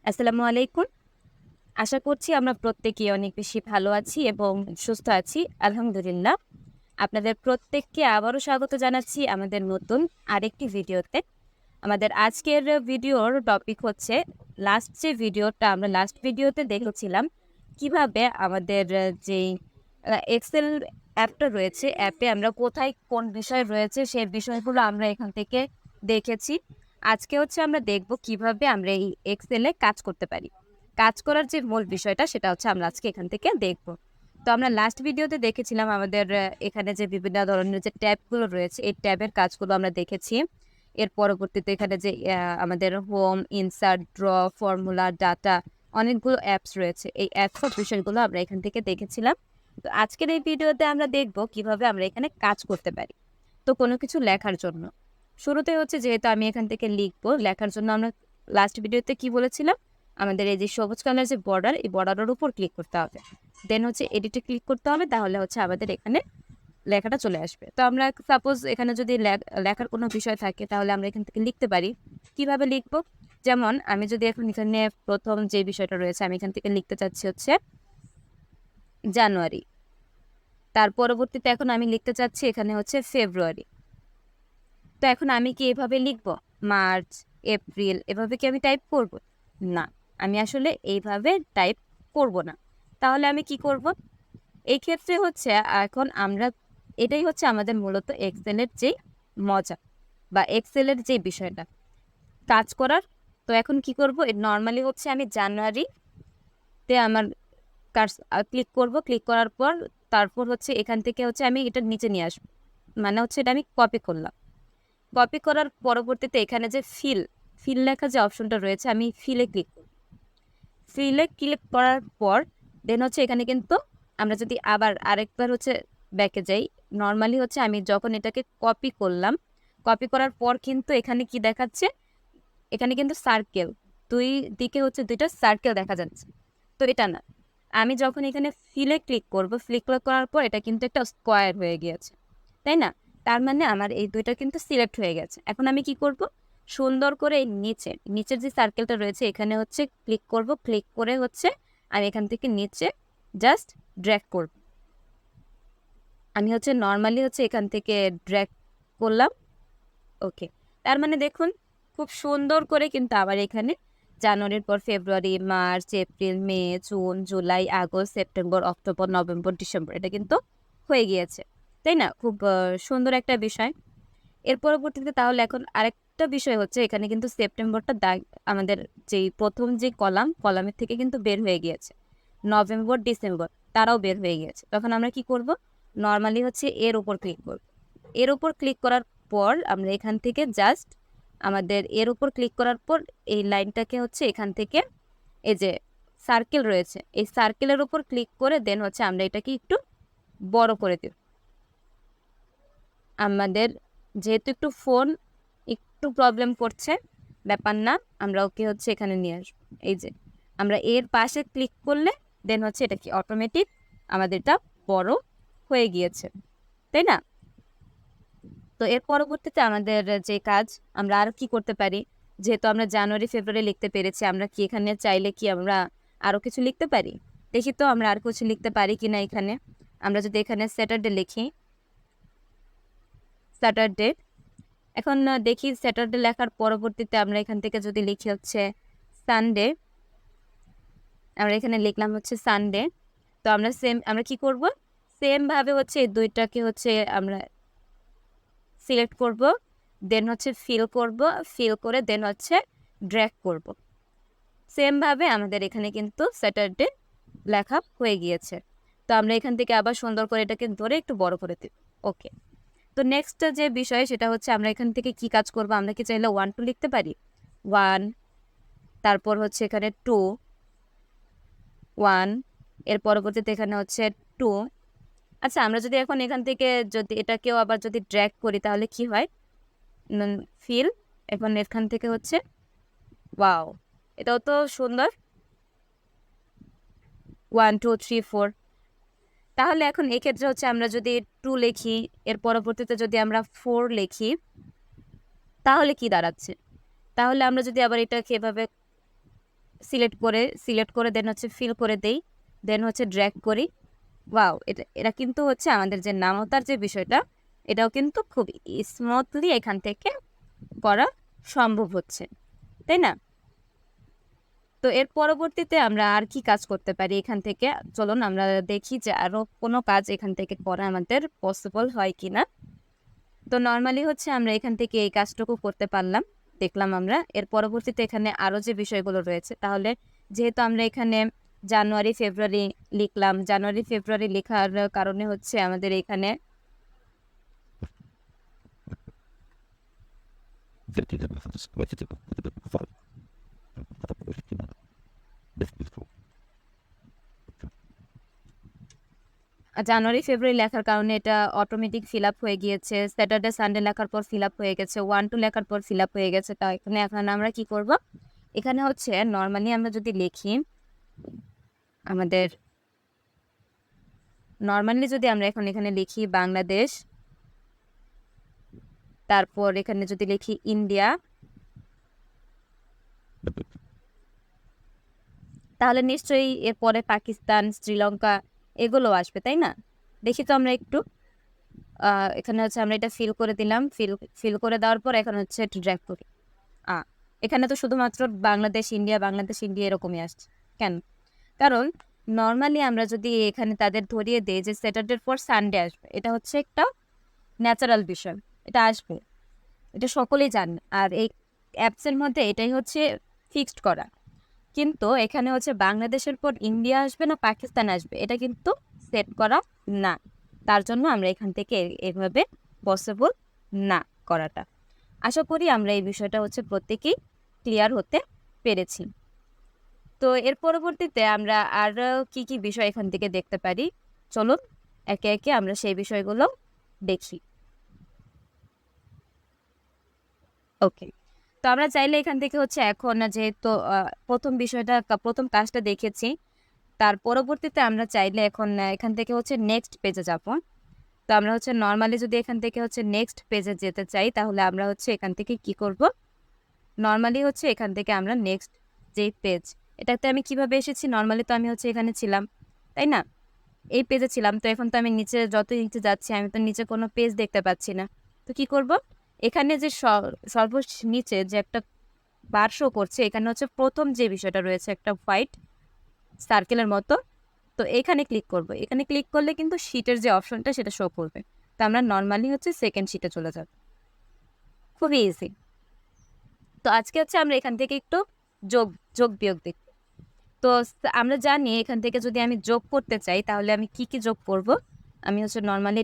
আসসালামু আলাইকুম। আশা করছি আমরা প্রত্যেকেই অনেক বেশি ভালো আছি এবং সুস্থ আছি। আলহামদুলিল্লাহ। আপনাদের প্রত্যেককে আবারও স্বাগত জানাচ্ছি আমাদের নতুন আরেকটি ভিডিওতে। আমাদের আজকের ভিডিওর টপিক হচ্ছে লাস্ট ভিডিওতে দেখেছিলাম কিভাবে আমাদের যেই এক্সেল অ্যাপটা রয়েছে, অ্যাপে আমরা কোথায় কোন বিষয় রয়েছে সেই বিষয়গুলো আমরা এখান থেকে দেখেছি। আজকে হচ্ছে আমরা দেখব কিভাবে আমরা এই এক্সেলে কাজ করতে পারি। কাজ করার যে মূল বিষয়টা সেটা হচ্ছে আমরা আজকে এখান থেকে দেখব। তো আমরা লাস্ট ভিডিওতে দেখেছিলাম আমাদের এখানে যে বিভিন্ন ধরনের যে ট্যাবগুলো রয়েছে এই ট্যাবের কাজগুলো আমরা দেখেছি। এর পরবর্তীতে এখানে যে আমাদের home, insert, draw, formula, data অনেকগুলো অ্যাপস রয়েছে। এই অ্যাপসের বিষয়গুলো আমরা এখান থেকে দেখেছিলাম। তো আজকের এই ভিডিওতে আমরা দেখব কিভাবে আমরা এখানে কাজ করতে পারি। তো কোনো কিছু লেখার জন্য শুরুতে হচ্ছে যেহেতু আমি এখান থেকে লিখবো, লেখার জন্য আমরা লাস্ট ভিডিওতে কি বলেছিলাম, আমাদের এই যে সবুজ কালার যে বর্ডার, এই বর্ডারের উপর ক্লিক করতে হবে। দেন হচ্ছে এডিটে ক্লিক করতে হবে, তাহলে হচ্ছে আমাদের এখানে লেখাটা চলে আসবে। তো আমরা সাপোজ এখানে যদি লেখার কোনো বিষয় থাকে তাহলে আমরা এখান থেকে লিখতে পারি। কিভাবে লিখবো? যেমন আমি যদি এখন এখানে প্রথম যে বিষয়টা রয়েছে আমি এখান থেকে লিখতে চাচ্ছি হচ্ছে জানুয়ারি। তার পরবর্তীতে এখন আমি লিখতে চাচ্ছি এখানে হচ্ছে ফেব্রুয়ারি। তো এখন আমি কি এভাবে লিখব? মার্চ, এপ্রিল এভাবে কি আমি টাইপ করব? না, আমি আসলে এইভাবে টাইপ করব না। তাহলে আমি কি করব? এই ক্ষেত্রে হচ্ছে এখন আমরা এটাই হচ্ছে আমাদের মূলত এক্সেলের যে মজা বা এক্সেলের যে বিষয়টা কাজ করার। তো এখন কি করব? নর্মালি হচ্ছে আমি জানুয়ারিতে আমার ক্লিক করব। ক্লিক করার পর তারপর হচ্ছে এখান থেকে হচ্ছে আমি এটা নিচে নিয়ে আসবো, মানে হচ্ছে এটা আমি কপি করলাম। কপি করার পরবর্তীতে এখানে যে ফিল লেখা যে অপশনটা রয়েছে আমি ফিলে ক্লিক করার পর দেন হচ্ছে এখানে কিন্তু আমরা যদি আবার আরেকবার হচ্ছে ব্যাকে যাই, নর্মালি হচ্ছে আমি যখন এটাকে কপি করলাম, কপি করার পর কিন্তু এখানে কি দেখাচ্ছে, এখানে কিন্তু সার্কেল, দুই দিকে হচ্ছে দুইটা সার্কেল দেখা যাচ্ছে। তো এটা না, আমি যখন এখানে ফিলে ক্লিক করব, ক্লিক করার পর এটা কিন্তু একটা স্কোয়ার হয়ে গিয়েছে, তাই না? তার মানে আমার এই দুইটা কিন্তু সিলেক্ট হয়ে গেছে। এখন আমি কি করব? সুন্দর করে এই নিচের যে সার্কেলটা রয়েছে এখানে হচ্ছে ক্লিক করব। ক্লিক করে হচ্ছে আমি এখান থেকে নিচে জাস্ট ড্র্যাগ করব। আমি হচ্ছে নর্মালি হচ্ছে এখান থেকে ড্র্যাগ করলাম। ওকে, তার মানে দেখুন খুব সুন্দর করে কিন্তু আবার এখানে জানুয়ারির পর February, March, April, May, June, July, August, September, October, November, December এটা কিন্তু হয়ে গিয়েছে, তাই না? খুব সুন্দর একটা বিষয়। এর পরবর্তীতে তাহলে এখন আরেকটা বিষয় হচ্ছে এখানে কিন্তু সেপ্টেম্বরটা দাগ আমাদের যেই প্রথম যে কলামের থেকে কিন্তু বের হয়ে গিয়েছে। নভেম্বর, ডিসেম্বর তারাও বের হয়ে গিয়েছে। তখন আমরা কি করব? নর্মালি হচ্ছে এর উপর ক্লিক করব। এর উপর ক্লিক করার পর আমরা এখান থেকে জাস্ট আমাদের এর উপর ক্লিক করার পর এই লাইনটাকে হচ্ছে এখান থেকে এই যে সার্কেল রয়েছে এই সার্কেলের উপর ক্লিক করে দেন হচ্ছে আমরা এটাকে একটু বড় করে দেব। আমাদের যেহেতু একটু ফোন একটু প্রবলেম করছে, ব্যাপার না, আমরা ওকে হচ্ছে এখানে নিয়ে আসবো। এই যে আমরা এর পাশে ক্লিক করলে দেন হচ্ছে এটা কি অটোমেটিক আমাদের এটা বড় হয়ে গিয়েছে, তাই না? তো এর পরবর্তীতে আমাদের যে কাজ আমরা আর কি করতে পারি, যেহেতু আমরা জানুয়ারি ফেব্রুয়ারি লিখতে পেরেছি, আমরা কি এখানে চাইলে কি আমরা আরও কিছু লিখতে পারি? দেখি তো আমরা আর কিছু লিখতে পারি কিনা এখানে। আমরা যদি এখানে স্যাটারডে লিখি, স্যাটারডে, এখন দেখি স্যাটারডে লেখার পরবর্তীতে আমরা এখান থেকে যদি লিখি হচ্ছে সানডে, আমরা এখানে লিখলাম হচ্ছে সানডে। তো আমরা কি করব? সেম ভাবে হচ্ছে এই দুইটাকে হচ্ছে আমরা সিলেক্ট করব, দেন হচ্ছে ফিল করে দেন হচ্ছে ড্র্যাগ করব। সেম ভাবে আমাদের এখানে কিন্তু স্যাটারডে লেখা হয়ে গিয়েছে। তো আমরা এখান থেকে আবার সুন্দর করে এটাকে ধরে একটু বড় করে দেব। ওকে, তো নেক্সট যে বিষয় সেটা হচ্ছে আমরা এখান থেকে কি কাজ করব, আমরা কি চাইলে 1 2 লিখতে পারি? 1, তারপর হচ্ছে এখানে 2, 1, এর পরবর্তীতে এখানে হচ্ছে 2। আচ্ছা, আমরা যদি এখন এখান থেকে যদি এটাকেও আবার যদি ড্র্যাগ করি তাহলে কি হয়? ফিল, এখন এখান থেকে হচ্ছে ওয়াও, এটাও তো সুন্দর। 1 2 3 4। তাহলে এখন এক্ষেত্রে হচ্ছে আমরা যদি 2 লিখি, এর পরবর্তীতে যদি আমরা 4 লিখি তাহলে কি দাঁড়াচ্ছে? তাহলে আমরা যদি আবার এটাকে এভাবে সিলেক্ট করে দেন হচ্ছে ফিল করে দেই, দেন হচ্ছে ড্র্যাগ করি। ওয়াও, এটা কিন্তু হচ্ছে আমাদের যে নামতার যে বিষয়টা, এটাও কিন্তু খুব স্মুথলি এখান থেকে করা সম্ভব হচ্ছে, তাই না? তো এর পরবর্তীতে আমরা আর কি কাজ করতে পারি এখান থেকে? চলুন আমরা দেখি যে আরো কোনো কাজ এখান থেকে করা আমাদের পসিবল হয় কিনা। তো নর্মালি হচ্ছে আমরা এখান থেকে এই কাজটুকু করতে পারলাম, দেখলাম আমরা। এর পরবর্তীতে এখানে আরো যে বিষয়গুলো রয়েছে, তাহলে যেহেতু আমরা এখানে জানুয়ারি ফেব্রুয়ারি লিখলাম, জানুয়ারি ফেব্রুয়ারি লেখার কারণে হচ্ছে আমাদের এখানে জানুয়ারি ফেব্রুয়ারি লেখার কারণে এটা অটোমেটিক ফিল আপ হয়ে গিয়েছে। স্যাটারডে সানডে লেখার পর ফিল আপ হয়ে গেছে, 1 2 লেখার পর ফিল আপ হয়ে গেছে। তা এখন আমরা কি করব? এখানে হচ্ছে নর্মালি আমরা যদি লিখি আমাদের নর্মালি যদি আমরা এখানে লিখি বাংলাদেশ, তারপর এখানে যদি লিখি ইন্ডিয়া, তাহলে নিশ্চয়ই এরপরে পাকিস্তান, শ্রীলঙ্কা এগুলো আসবে, তাই না? দেখি তো আমরা একটু এখানে হচ্ছে আমরা এটা ফিল করে দিলাম। ফিল করে দেওয়ার পর এখন হচ্ছে একটু ড্র্যাগ করি। এখানে তো শুধুমাত্র বাংলাদেশ ইন্ডিয়া এরকমই আসছে কেন? কারণ নর্মালি আমরা যদি এখানে তাদের ধরিয়ে দিই যে স্যাটারডের পর সানডে আসবে, এটা হচ্ছে একটা ন্যাচারাল বিষয়, এটা আসবে, এটা সকলেই জানে। আর এই অ্যাপসের মধ্যে এটাই হচ্ছে ফিক্সড করা। কিন্তু এখানে হচ্ছে বাংলাদেশের পর ইন্ডিয়া আসবে না পাকিস্তান আসবে, এটা কিন্তু সেট করা না। তার জন্য আমরা এখান থেকে এভাবে পসিবল না করাটা। আশা করি আমরা এই বিষয়টা হচ্ছে প্রত্যেকেই ক্লিয়ার হতে পেরেছি। তো এর পরবর্তীতে আমরা আর কি কি বিষয় এখান থেকে দেখতে পারি, চলুন একে একে আমরা সেই বিষয়গুলো দেখি। ওকে, তো আমরা চাইলে এখান থেকে হচ্ছে এখন যেহেতু প্রথম কাজটা দেখেছি, তার পরবর্তীতে আমরা চাইলে এখন এখান থেকে হচ্ছে নেক্সট পেজে যাব। তো আমরা হচ্ছে নর্মালি যদি এখান থেকে হচ্ছে নেক্সট পেজে যেতে চাই, তাহলে আমরা হচ্ছে এখান থেকে কি করব? নর্মালি হচ্ছে এখান থেকে আমরা নেক্সট যে পেজ, এটাতে আমি কিভাবে এসেছি? নর্মালি তো আমি হচ্ছে এখানে ছিলাম, তাই না? এই পেজে ছিলাম। তো এখন তো আমি যতই নিচে যাচ্ছি, আমি তো নিচে কোনো পেজ দেখতে পাচ্ছি না। তো কি করব? এখানে যে নিচে যে একটা বার শো করছে, এখানে হচ্ছে প্রথম যে বিষয়টা রয়েছে একটা হোয়াইট সার্কেলের মতো, তো এখানে ক্লিক করব। এখানে ক্লিক করলে কিন্তু শিটের যে অপশনটা সেটা শো করবে। তো আমরা নর্মালি হচ্ছে সেকেন্ড শিটে চলে যাব, খুবই ইজি। তো আজকে হচ্ছে আমরা এখান থেকে একটু যোগ যোগ বিয়োগ দেখব। তো আমরা জানি এখান থেকে যদি আমি যোগ করতে চাই, তাহলে আমি কি কি যোগ করব? আমি হচ্ছে নর্মালি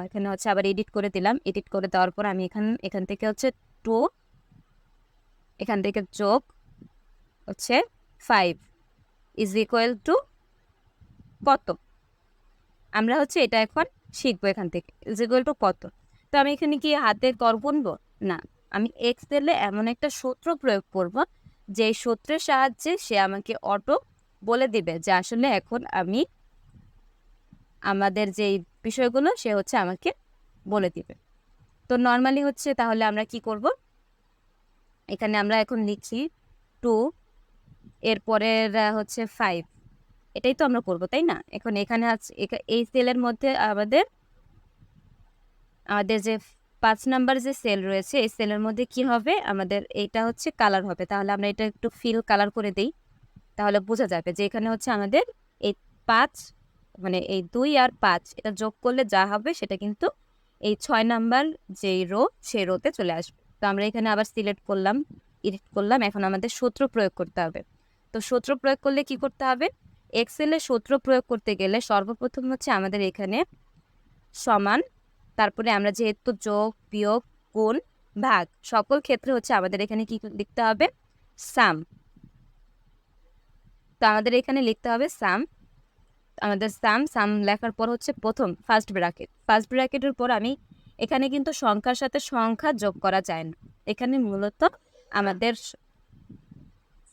এখানে হচ্ছে আবার এডিট করে দিলাম। এডিট করে দেওয়ার পর আমি এখান থেকে হচ্ছে 2, এখান থেকে যোগ হচ্ছে 5 ইজ ইকুয়াল টু কত? আমরা হচ্ছে এটা এখন শিখবো। এখান থেকে ইজ ইকুয়াল টু কত? তো আমি এখানে কি হাতে কর গুনবো? না, আমি এক্সেলে এমন একটা সূত্র প্রয়োগ করব, যে সূত্রের সাহায্যে সে আমাকে অটো বলে দিবে যে আসলে এখন আমি আমাদের যে বিষয়গুলো সে হচ্ছে আমাকে বলে দিবে। তো নর্মালি হচ্ছে তাহলে আমরা কি করব? এখানে আমরা এখন লিখি 2, এরপরের হচ্ছে 5, এটাই তো আমরা করব, তাই না? এখন এখানে আছে এই সেলের মধ্যে আমাদের যে 5 নাম্বার যে সেল রয়েছে, এই সেলের মধ্যে কি হবে? আমাদের এইটা হচ্ছে কালার হবে। তাহলে আমরা এটা একটু ফিল কালার করে দেই, তাহলে বোঝা যাবে যে এখানে হচ্ছে আমাদের এই 5 মানে এই 2 আর 5 এটা যোগ করলে যা হবে সেটা কিন্তু এই 6 নাম্বার যেই রো সেই রোতে চলে আসবে। তো আমরা এখানে আবার সিলেক্ট করলাম, এডিট করলাম। এখন আমাদের সূত্র প্রয়োগ করতে হবে। তো সূত্র প্রয়োগ করলে কি করতে হবে? এক্সেলে সূত্র প্রয়োগ করতে গেলে সর্বপ্রথম হচ্ছে আমাদের এখানে সমান, তারপরে আমরা যেহেতু যোগ বিয়োগ গুণ ভাগ সকল ক্ষেত্রে হচ্ছে আমাদের এখানে কি লিখতে হবে? সাম। তো আমাদের এখানে লিখতে হবে সাম। আমাদের সাম লেখার পর হচ্ছে প্রথম ফার্স্ট ব্র্যাকেটের পর আমি এখানে কিন্তু সংখ্যার সাথে সংখ্যা যোগ করা যায় না। এখানে মূলত আমাদের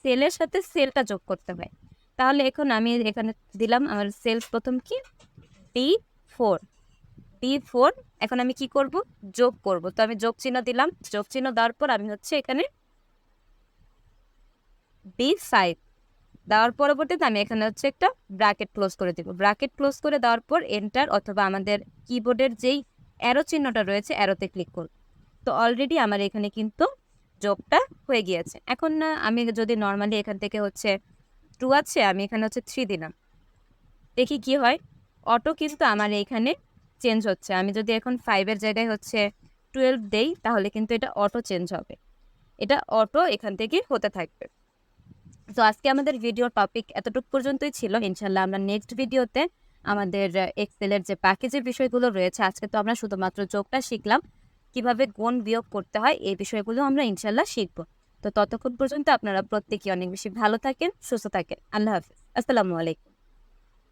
সেলের সাথে সেলটা যোগ করতে হয়। তাহলে এখন আমি এখানে দিলাম আমার সেল প্রথম কি D4 D4। এখন আমি কি করব? যোগ করব। তো আমি যোগ চিহ্ন দিলাম। যোগ চিহ্ন দেওয়ার পর আমি হচ্ছে এখানে B5 দেওয়ার পরবর্তীতে আমি এখানে হচ্ছে একটা ব্র্যাকেট ক্লোজ করে দিব। ব্র্যাকেট ক্লোজ করে দেওয়ার পর এন্টার অথবা আমাদের কিবোর্ডের যেই অ্যারো চিহ্নটা রয়েছে অ্যারোতে ক্লিক করব। তো অলরেডি আমার এখানে কিন্তু যোগটা হয়ে গিয়েছে। এখন আমি যদি নর্মালি এখান থেকে হচ্ছে 2 আছে, আমি এখানে হচ্ছে 3 দিলাম, দেখি কি হয়। অটো কিন্তু আমার এখানে চেঞ্জ হচ্ছে। আমি যদি এখন 5-এর জায়গায় হচ্ছে 12 দেই তাহলে কিন্তু এটা অটো চেঞ্জ হবে। এটা অটো এখান থেকে হতে থাকবে। তো আজকে আমাদের ভিডিও টপিক এতটুকু পর্যন্তই ছিল। ইনশাল্লাহ আমরা নেক্সট ভিডিওতে আমাদের এক্সেলের যে বাকি যে বিষয়গুলো রয়েছে, আজকে তো আমরা শুধুমাত্র যোগটা শিখলাম, কিভাবে গুণ বিয়োগ করতে হয় এই বিষয়গুলো আমরা ইনশাল্লাহ শিখব। তো ততক্ষণ পর্যন্ত আপনারা প্রত্যেকেই অনেক বেশি ভালো থাকেন, সুস্থ থাকেন। আল্লাহ হাফিজ, আসসালামু আলাইকুম।